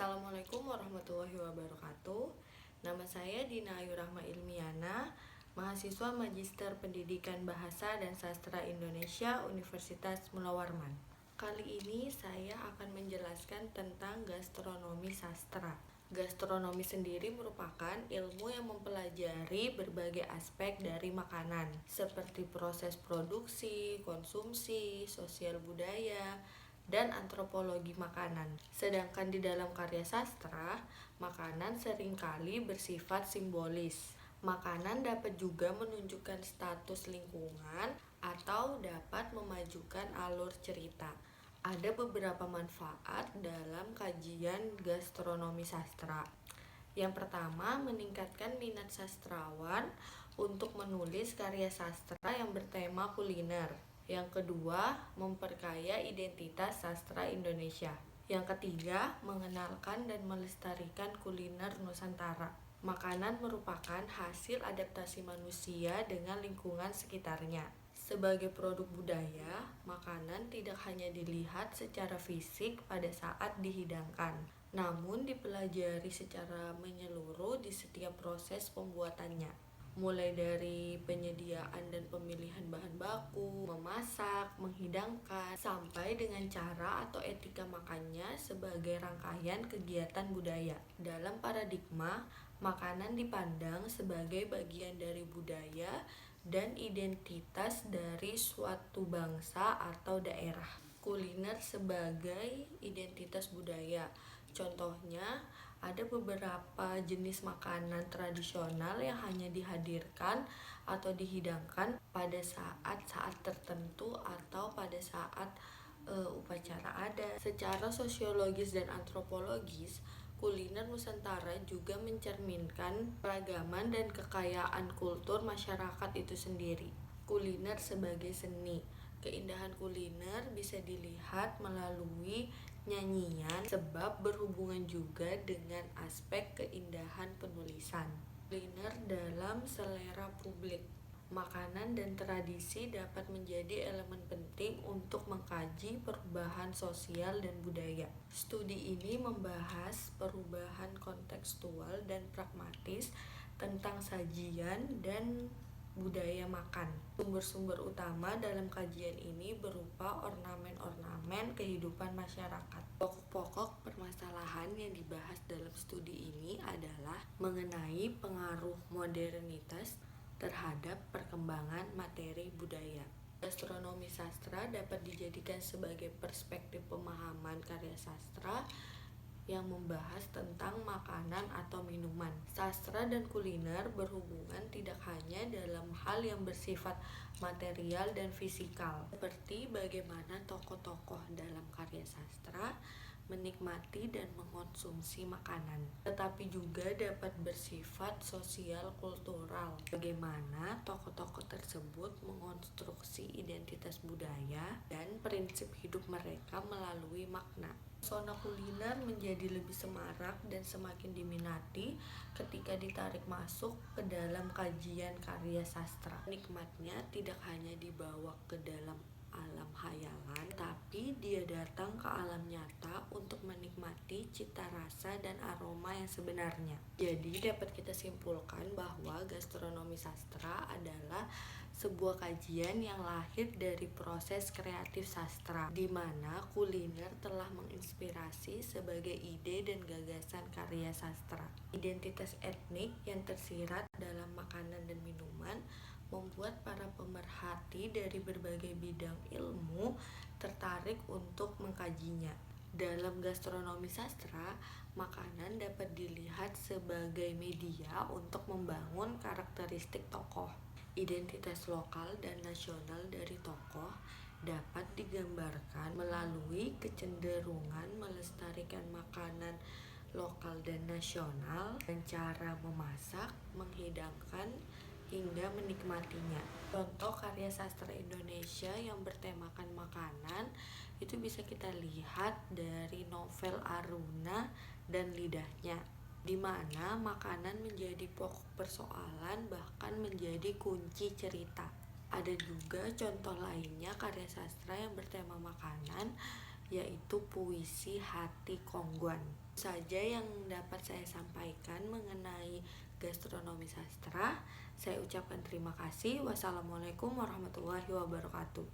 Assalamualaikum warahmatullahi wabarakatuh. Nama saya Dina Ayu Rahma Ilmiana, mahasiswa Magister Pendidikan Bahasa dan Sastra Indonesia Universitas Mula Warman. Kali ini saya akan menjelaskan tentang gastronomi sastra. Gastronomi sendiri merupakan ilmu yang mempelajari berbagai aspek dari makanan, seperti proses produksi, konsumsi, sosial budaya, dan antropologi makanan. Sedangkan di dalam karya sastra, makanan seringkali bersifat simbolis. Makanan dapat juga menunjukkan status lingkungan atau dapat memajukan alur cerita. Ada beberapa manfaat dalam kajian gastronomi sastra. Yang pertama, meningkatkan minat sastrawan untuk menulis karya sastra yang bertema kuliner. Yang kedua, memperkaya identitas sastra Indonesia. Yang ketiga, mengenalkan dan melestarikan kuliner Nusantara. Makanan merupakan hasil adaptasi manusia dengan lingkungan sekitarnya. Sebagai produk budaya, makanan tidak hanya dilihat secara fisik pada saat dihidangkan, namun dipelajari secara menyeluruh di setiap proses pembuatannya, mulai dari penyediaan dan pemilihan bahan baku, memasak, menghidangkan, sampai dengan cara atau etika makannya sebagai rangkaian kegiatan budaya. Dalam paradigma, makanan dipandang sebagai bagian dari budaya dan identitas dari suatu bangsa atau daerah. Kuliner sebagai identitas budaya. Contohnya, ada beberapa jenis makanan tradisional yang hanya dihadirkan atau dihidangkan pada saat-saat tertentu atau pada saat upacara adat. Secara sosiologis dan antropologis, kuliner Nusantara juga mencerminkan keragaman dan kekayaan kultur masyarakat itu sendiri. Kuliner sebagai seni. Keindahan kuliner bisa dilihat melalui nyanyian sebab berhubungan juga dengan aspek keindahan penulisan. Kuliner dalam selera publik. Makanan dan tradisi dapat menjadi elemen penting untuk mengkaji perubahan sosial dan budaya. Studi ini membahas perubahan kontekstual dan pragmatis tentang sajian dan budaya makan. Sumber-sumber utama dalam kajian ini berupa ornamen-ornamen kehidupan masyarakat. Pokok-pokok permasalahan yang dibahas dalam studi ini adalah mengenai pengaruh modernitas terhadap perkembangan materi budaya. Gastronomi sastra dapat dijadikan sebagai perspektif pemahaman karya sastra yang membahas tentang makanan atau minuman. Sastra dan kuliner berhubungan tidak hanya dalam hal yang bersifat material dan fisikal, seperti bagaimana tokoh-tokoh dalam karya sastra menikmati dan mengonsumsi makanan, tetapi juga dapat bersifat sosial kultural. Bagaimana tokoh-tokoh tersebut mengonstruksi identitas budaya dan prinsip hidup mereka melalui makna. Pesona kuliner menjadi lebih semarak dan semakin diminati ketika ditarik masuk ke dalam kajian karya sastra. Nikmatnya tidak hanya dibawa ke dalam alam hayalan, tapi dia datang ke alam nyata untuk menikmati cita rasa dan aroma yang sebenarnya. Jadi dapat kita simpulkan bahwa gastronomi sastra adalah sebuah kajian yang lahir dari proses kreatif sastra, di mana kuliner telah menginspirasi sebagai ide dan gagasan karya sastra. Identitas etnik yang tersirat dalam makanan dan minuman membuat para pemerhati dari berbagai bidang ilmu tertarik untuk mengkajinya. Dalam gastronomi sastra, makanan dapat dilihat sebagai media untuk membangun karakteristik tokoh. Identitas lokal dan nasional dari tokoh dapat digambarkan melalui kecenderungan melestarikan makanan lokal dan nasional dan cara memasak, menghidangkan, hingga menikmatinya. Contoh karya sastra Indonesia yang bertemakan makanan itu bisa kita lihat dari novel Aruna dan Lidahnya, di mana makanan menjadi pokok persoalan bahkan menjadi kunci cerita. Ada juga contoh lainnya karya sastra yang bertema makanan, yaitu Puisi Hati Kongguan. Saja yang dapat saya sampaikan mengenai gastronomi sastra. Saya ucapkan terima kasih. Wassalamualaikum warahmatullahi wabarakatuh.